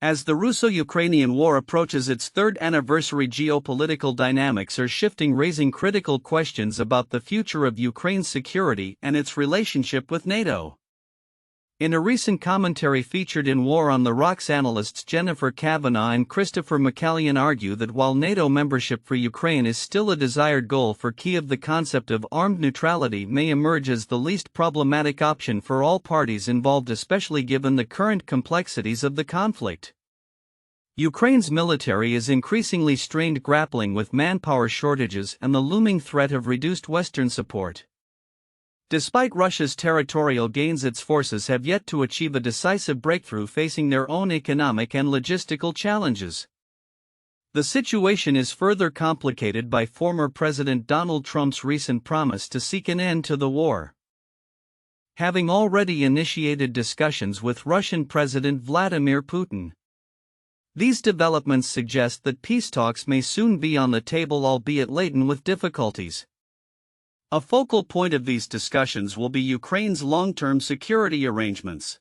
As the Russo-Ukrainian war approaches its third anniversary, geopolitical dynamics are shifting, raising critical questions about the future of Ukraine's security and its relationship with NATO. In a recent commentary featured in War on the Rocks, analysts Jennifer Kavanagh and Christopher McCallion argue that while NATO membership for Ukraine is still a desired goal for Kyiv, the concept of armed neutrality may emerge as the least problematic option for all parties involved, especially given the current complexities of the conflict. Ukraine's military is increasingly strained, grappling with manpower shortages and the looming threat of reduced Western support. Despite Russia's territorial gains, its forces have yet to achieve a decisive breakthrough, facing their own economic and logistical challenges. The situation is further complicated by former President Donald Trump's recent promise to seek an end to the war, having already initiated discussions with Russian President Vladimir Putin. These developments suggest that peace talks may soon be on the table, albeit laden with difficulties. A focal point of these discussions will be Ukraine's long-term security arrangements.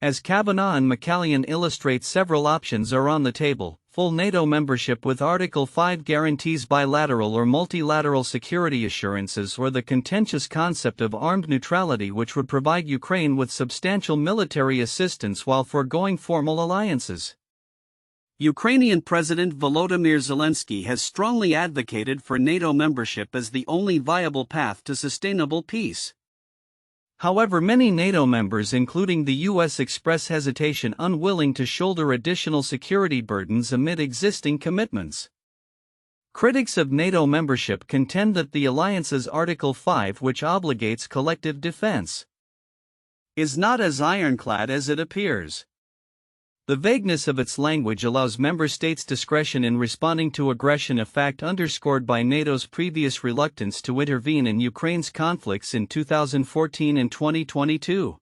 As Kavanagh and McCallion illustrate, several options are on the table: full NATO membership with Article 5 guarantees, bilateral or multilateral security assurances, or the contentious concept of armed neutrality, which would provide Ukraine with substantial military assistance while foregoing formal alliances. Ukrainian President Volodymyr Zelensky has strongly advocated for NATO membership as the only viable path to sustainable peace. However, many NATO members, including the US, express hesitation, unwilling to shoulder additional security burdens amid existing commitments. Critics of NATO membership contend that the alliance's Article 5, which obligates collective defense, is not as ironclad as it appears. The vagueness of its language allows member states discretion in responding to aggression, a fact underscored by NATO's previous reluctance to intervene in Ukraine's conflicts in 2014 and 2022.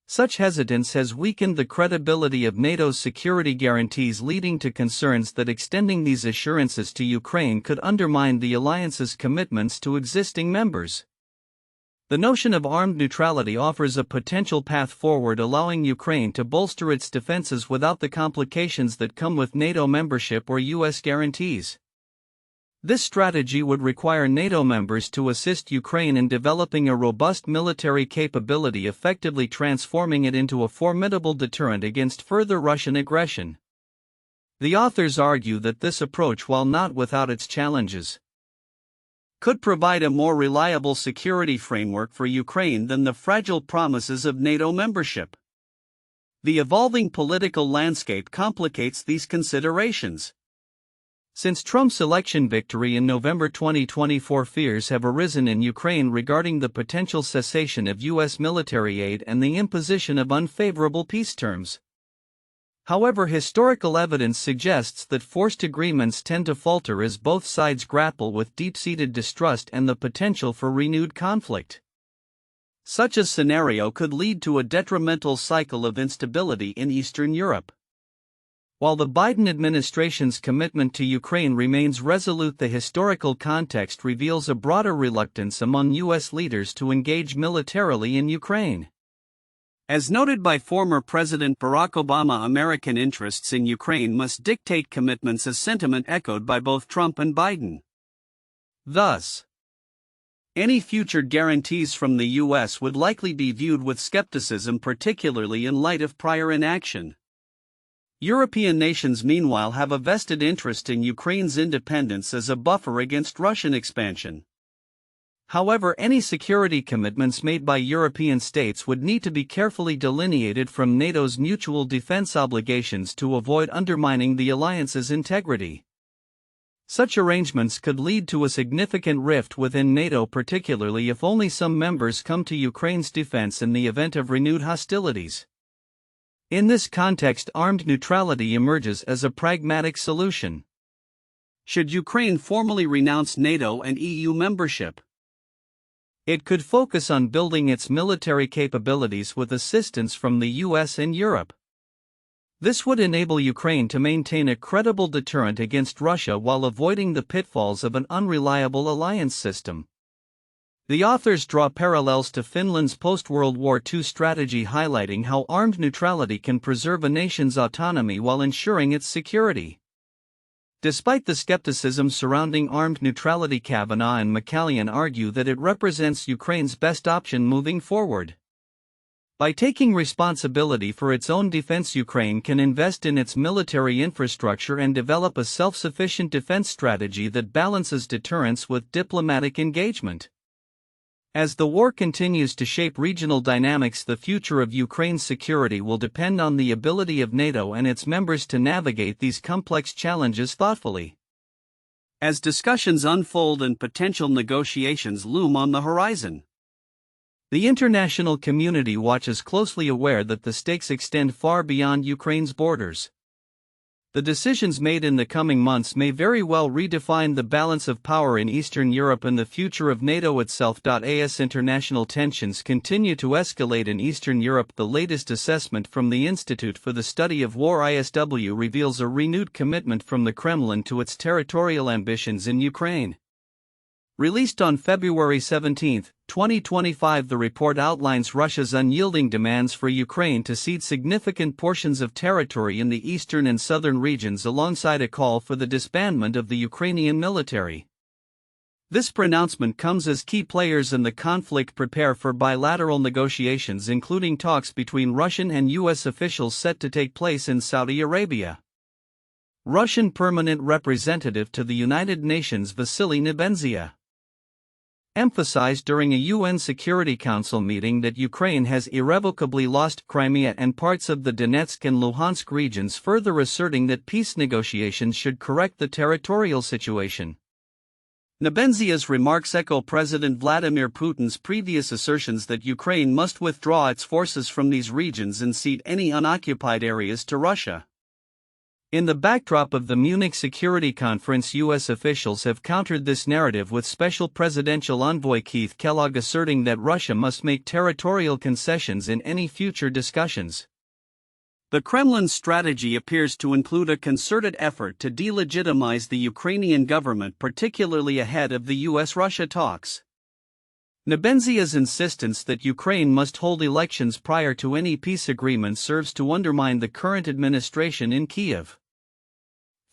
Such hesitance has weakened the credibility of NATO's security guarantees, leading to concerns that extending these assurances to Ukraine could undermine the alliance's commitments to existing members. The notion of armed neutrality offers a potential path forward, allowing Ukraine to bolster its defenses without the complications that come with NATO membership or US guarantees. This strategy would require NATO members to assist Ukraine in developing a robust military capability, effectively transforming it into a formidable deterrent against further Russian aggression. The authors argue that this approach, while not without its challenges, could provide a more reliable security framework for Ukraine than the fragile promises of NATO membership. The evolving political landscape complicates these considerations. Since Trump's election victory in November 2024, fears have arisen in Ukraine regarding the potential cessation of US military aid and the imposition of unfavorable peace terms. However, historical evidence suggests that forced agreements tend to falter as both sides grapple with deep-seated distrust and the potential for renewed conflict. Such a scenario could lead to a detrimental cycle of instability in Eastern Europe. While the Biden administration's commitment to Ukraine remains resolute, the historical context reveals a broader reluctance among US leaders to engage militarily in Ukraine. As noted by former President Barack Obama, American interests in Ukraine must dictate commitments, a sentiment echoed by both Trump and Biden. Thus, any future guarantees from the US would likely be viewed with skepticism, particularly in light of prior inaction. European nations, meanwhile, have a vested interest in Ukraine's independence as a buffer against Russian expansion. However, any security commitments made by European states would need to be carefully delineated from NATO's mutual defense obligations to avoid undermining the alliance's integrity. Such arrangements could lead to a significant rift within NATO, particularly if only some members come to Ukraine's defense in the event of renewed hostilities. In this context, armed neutrality emerges as a pragmatic solution. Should Ukraine formally renounce NATO and EU membership, it could focus on building its military capabilities with assistance from the US and Europe. This would enable Ukraine to maintain a credible deterrent against Russia while avoiding the pitfalls of an unreliable alliance system. The authors draw parallels to Finland's post-World War II strategy, highlighting how armed neutrality can preserve a nation's autonomy while ensuring its security. Despite the skepticism surrounding armed neutrality, Kavanagh and McCallion argue that it represents Ukraine's best option moving forward. By taking responsibility for its own defense, Ukraine can invest in its military infrastructure and develop a self-sufficient defense strategy that balances deterrence with diplomatic engagement. As the war continues to shape regional dynamics, the future of Ukraine's security will depend on the ability of NATO and its members to navigate these complex challenges thoughtfully. As discussions unfold and potential negotiations loom on the horizon, the international community watches closely, aware that the stakes extend far beyond Ukraine's borders. The decisions made in the coming months may very well redefine the balance of power in Eastern Europe and the future of NATO itself. As international tensions continue to escalate in Eastern Europe, the latest assessment from the Institute for the Study of War (ISW) reveals a renewed commitment from the Kremlin to its territorial ambitions in Ukraine. Released on February 17, 2025, the report outlines Russia's unyielding demands for Ukraine to cede significant portions of territory in the eastern and southern regions, alongside a call for the disbandment of the Ukrainian military. This pronouncement comes as key players in the conflict prepare for bilateral negotiations, including talks between Russian and U.S. officials set to take place in Saudi Arabia. Russian permanent representative to the United Nations Vasily Nebenzia emphasized during a UN Security Council meeting that Ukraine has irrevocably lost Crimea and parts of the Donetsk and Luhansk regions, further asserting that peace negotiations should correct the territorial situation. Nebenzia's remarks echo President Vladimir Putin's previous assertions that Ukraine must withdraw its forces from these regions and cede any unoccupied areas to Russia. In the backdrop of the Munich Security Conference, U.S. officials have countered this narrative, with Special Presidential Envoy Keith Kellogg asserting that Russia must make territorial concessions in any future discussions. The Kremlin's strategy appears to include a concerted effort to delegitimize the Ukrainian government, particularly ahead of the U.S.-Russia talks. Nebenzia's insistence that Ukraine must hold elections prior to any peace agreement serves to undermine the current administration in Kyiv,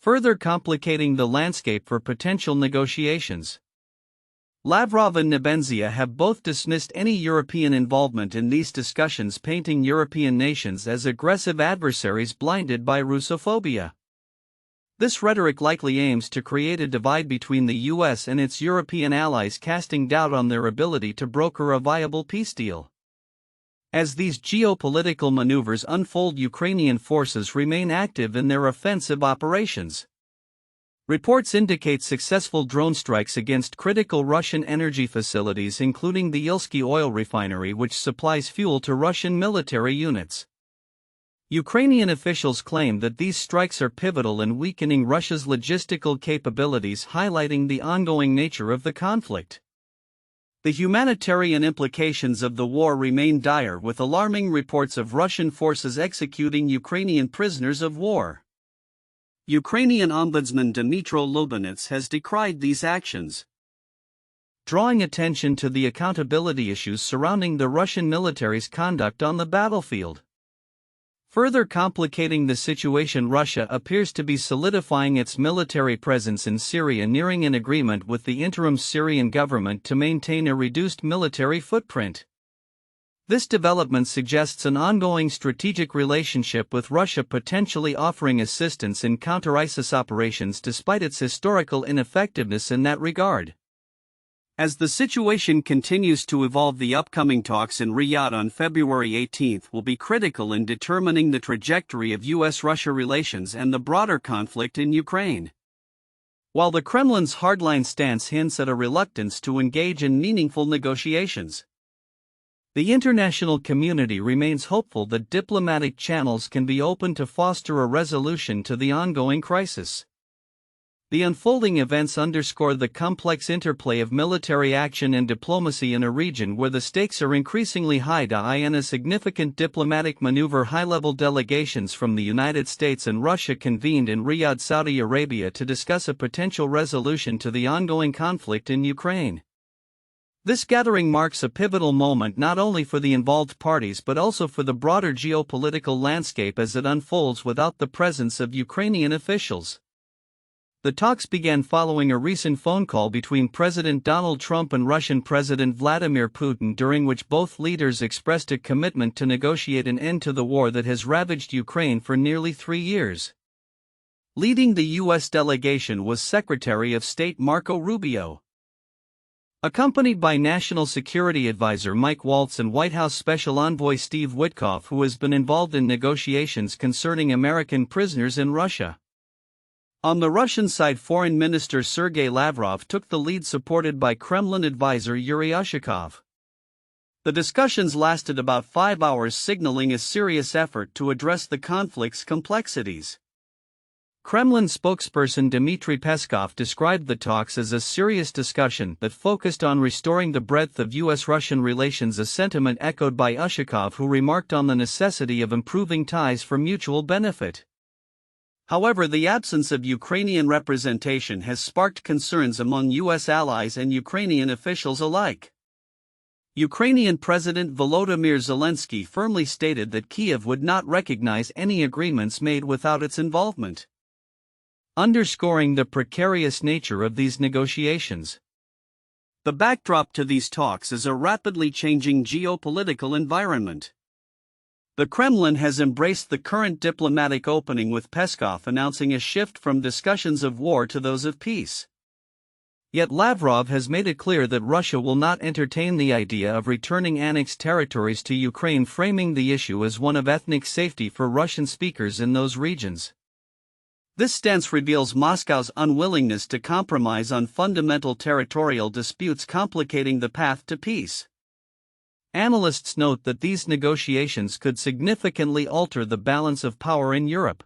further complicating the landscape for potential negotiations. Lavrov and Nebenzia have both dismissed any European involvement in these discussions, painting European nations as aggressive adversaries blinded by Russophobia. This rhetoric likely aims to create a divide between the US and its European allies, casting doubt on their ability to broker a viable peace deal. As these geopolitical maneuvers unfold, Ukrainian forces remain active in their offensive operations. Reports indicate successful drone strikes against critical Russian energy facilities, including the Ilsky oil refinery, which supplies fuel to Russian military units. Ukrainian officials claim that these strikes are pivotal in weakening Russia's logistical capabilities, highlighting the ongoing nature of the conflict. The humanitarian implications of the war remain dire, with alarming reports of Russian forces executing Ukrainian prisoners of war. Ukrainian Ombudsman Dmytro Lubinets has decried these actions, drawing attention to the accountability issues surrounding the Russian military's conduct on the battlefield. Further complicating the situation, Russia appears to be solidifying its military presence in Syria, nearing an agreement with the interim Syrian government to maintain a reduced military footprint. This development suggests an ongoing strategic relationship, with Russia potentially offering assistance in counter-ISIS operations despite its historical ineffectiveness in that regard. As the situation continues to evolve, the upcoming talks in Riyadh on February 18 will be critical in determining the trajectory of U.S.-Russia relations and the broader conflict in Ukraine. While the Kremlin's hardline stance hints at a reluctance to engage in meaningful negotiations, the international community remains hopeful that diplomatic channels can be opened to foster a resolution to the ongoing crisis. The unfolding events underscore the complex interplay of military action and diplomacy in a region where the stakes are increasingly high. In a significant diplomatic maneuver, high-level delegations from the United States and Russia convened in Riyadh, Saudi Arabia, to discuss a potential resolution to the ongoing conflict in Ukraine. This gathering marks a pivotal moment not only for the involved parties but also for the broader geopolitical landscape as it unfolds without the presence of Ukrainian officials. The talks began following a recent phone call between President Donald Trump and Russian President Vladimir Putin, during which both leaders expressed a commitment to negotiate an end to the war that has ravaged Ukraine for nearly 3 years. Leading the U.S. delegation was Secretary of State Marco Rubio, accompanied by National Security Advisor Mike Waltz and White House Special Envoy Steve Witkoff, who has been involved in negotiations concerning American prisoners in Russia. On the Russian side, Foreign Minister Sergei Lavrov took the lead, supported by Kremlin advisor Yuri Ushakov. The discussions lasted about 5 hours, signaling a serious effort to address the conflict's complexities. Kremlin spokesperson Dmitry Peskov described the talks as a serious discussion that focused on restoring the breadth of U.S.-Russian relations, a sentiment echoed by Ushakov, who remarked on the necessity of improving ties for mutual benefit. However, the absence of Ukrainian representation has sparked concerns among U.S. allies and Ukrainian officials alike. Ukrainian President Volodymyr Zelensky firmly stated that Kyiv would not recognize any agreements made without its involvement, underscoring the precarious nature of these negotiations. The backdrop to these talks is a rapidly changing geopolitical environment. The Kremlin has embraced the current diplomatic opening, with Peskov announcing a shift from discussions of war to those of peace. Yet Lavrov has made it clear that Russia will not entertain the idea of returning annexed territories to Ukraine, framing the issue as one of ethnic safety for Russian speakers in those regions. This stance reveals Moscow's unwillingness to compromise on fundamental territorial disputes, complicating the path to peace. Analysts note that these negotiations could significantly alter the balance of power in Europe.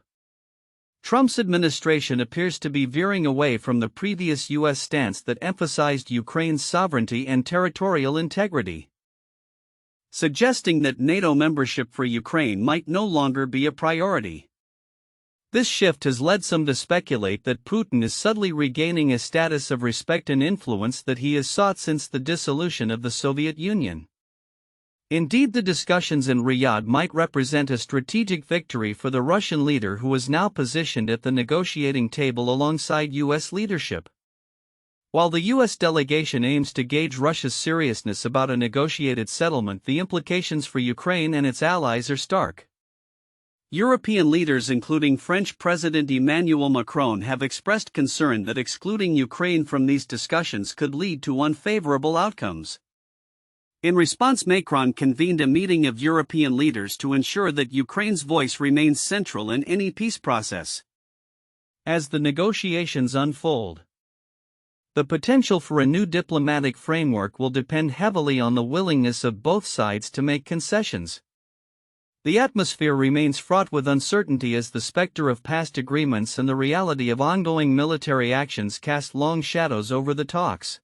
Trump's administration appears to be veering away from the previous U.S. stance that emphasized Ukraine's sovereignty and territorial integrity, suggesting that NATO membership for Ukraine might no longer be a priority. This shift has led some to speculate that Putin is subtly regaining a status of respect and influence that he has sought since the dissolution of the Soviet Union. Indeed, the discussions in Riyadh might represent a strategic victory for the Russian leader, who is now positioned at the negotiating table alongside U.S. leadership. While the U.S. delegation aims to gauge Russia's seriousness about a negotiated settlement, the implications for Ukraine and its allies are stark. European leaders, including French President Emmanuel Macron, have expressed concern that excluding Ukraine from these discussions could lead to unfavorable outcomes. In response, Macron convened a meeting of European leaders to ensure that Ukraine's voice remains central in any peace process. As the negotiations unfold, the potential for a new diplomatic framework will depend heavily on the willingness of both sides to make concessions. The atmosphere remains fraught with uncertainty as the specter of past agreements and the reality of ongoing military actions cast long shadows over the talks.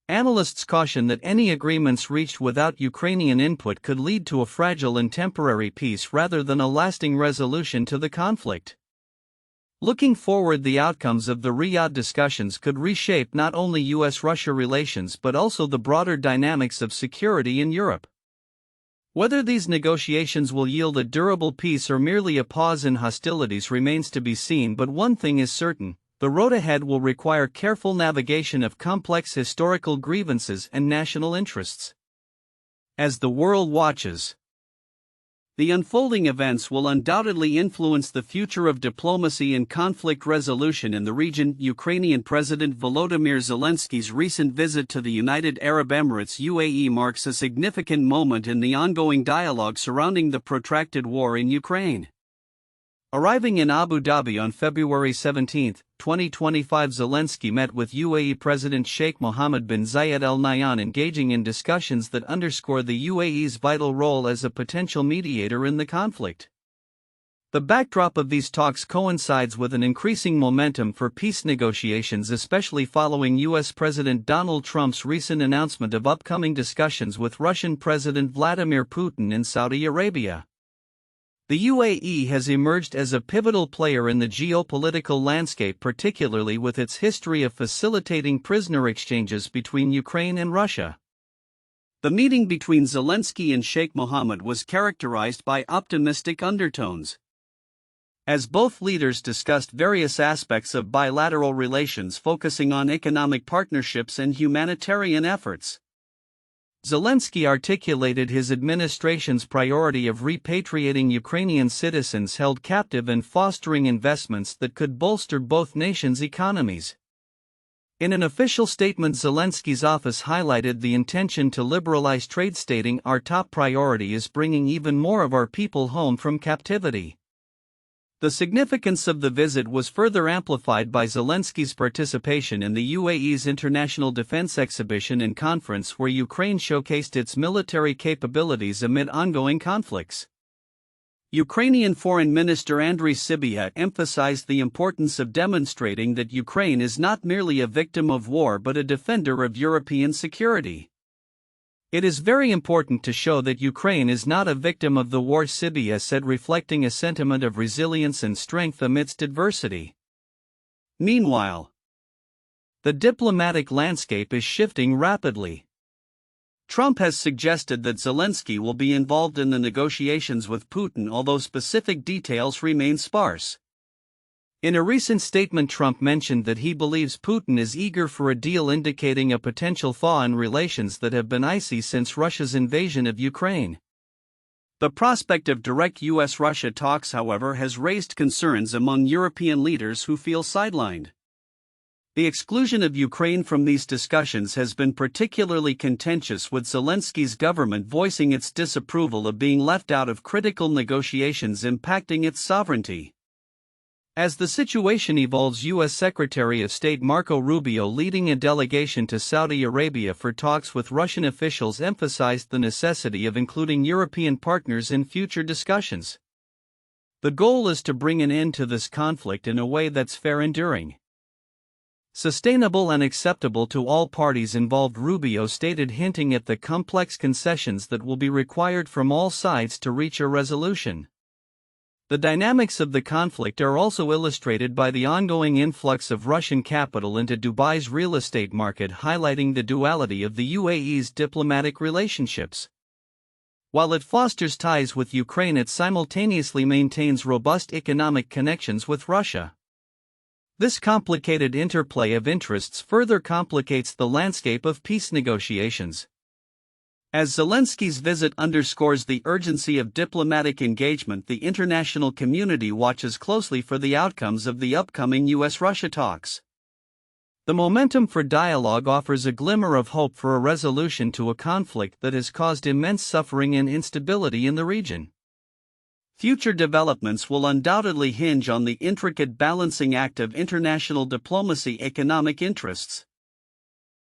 Analysts caution that any agreements reached without Ukrainian input could lead to a fragile and temporary peace rather than a lasting resolution to the conflict. Looking forward, the outcomes of the Riyadh discussions could reshape not only U.S.-Russia relations but also the broader dynamics of security in Europe. Whether these negotiations will yield a durable peace or merely a pause in hostilities remains to be seen, but one thing is certain: the road ahead will require careful navigation of complex historical grievances and national interests. As the world watches, the unfolding events will undoubtedly influence the future of diplomacy and conflict resolution in the region. Ukrainian President Volodymyr Zelensky's recent visit to the United Arab Emirates (UAE) marks a significant moment in the ongoing dialogue surrounding the protracted war in Ukraine. Arriving in Abu Dhabi on February 17, 2025, Zelensky met with UAE President Sheikh Mohammed bin Zayed Al Nahyan, engaging in discussions that underscore the UAE's vital role as a potential mediator in the conflict. The backdrop of these talks coincides with an increasing momentum for peace negotiations, especially following U.S. President Donald Trump's recent announcement of upcoming discussions with Russian President Vladimir Putin in Saudi Arabia. The UAE has emerged as a pivotal player in the geopolitical landscape, particularly with its history of facilitating prisoner exchanges between Ukraine and Russia. The meeting between Zelensky and Sheikh Mohammed was characterized by optimistic undertones, as both leaders discussed various aspects of bilateral relations focusing on economic partnerships and humanitarian efforts. Zelensky articulated his administration's priority of repatriating Ukrainian citizens held captive and fostering investments that could bolster both nations' economies. In an official statement, Zelensky's office highlighted the intention to liberalize trade, stating, "Our top priority is bringing even more of our people home from captivity." The significance of the visit was further amplified by Zelensky's participation in the UAE's International Defense Exhibition and Conference, where Ukraine showcased its military capabilities amid ongoing conflicts. Ukrainian Foreign Minister Andriy Sybiha emphasized the importance of demonstrating that Ukraine is not merely a victim of war but a defender of European security. "It is very important to show that Ukraine is not a victim of the war," Sybiha said, reflecting a sentiment of resilience and strength amidst adversity. Meanwhile, the diplomatic landscape is shifting rapidly. Trump has suggested that Zelensky will be involved in the negotiations with Putin, although specific details remain sparse. In a recent statement, Trump mentioned that he believes Putin is eager for a deal, indicating a potential thaw in relations that have been icy since Russia's invasion of Ukraine. The prospect of direct U.S.-Russia talks, however, has raised concerns among European leaders who feel sidelined. The exclusion of Ukraine from these discussions has been particularly contentious, with Zelensky's government voicing its disapproval of being left out of critical negotiations impacting its sovereignty. As the situation evolves, U.S. Secretary of State Marco Rubio, leading a delegation to Saudi Arabia for talks with Russian officials, emphasized the necessity of including European partners in future discussions. The goal is to bring an end to this conflict in a way that's fair, enduring, sustainable and acceptable to all parties involved, Rubio stated, hinting at the complex concessions that will be required from all sides to reach a resolution. The dynamics of the conflict are also illustrated by the ongoing influx of Russian capital into Dubai's real estate market, highlighting the duality of the UAE's diplomatic relationships. While it fosters ties with Ukraine, it simultaneously maintains robust economic connections with Russia. This complicated interplay of interests further complicates the landscape of peace negotiations. As Zelensky's visit underscores the urgency of diplomatic engagement, the international community watches closely for the outcomes of the upcoming U.S.-Russia talks. The momentum for dialogue offers a glimmer of hope for a resolution to a conflict that has caused immense suffering and instability in the region. Future developments will undoubtedly hinge on the intricate balancing act of international diplomacy, economic interests,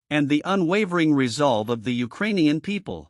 and the unwavering resolve of the Ukrainian people.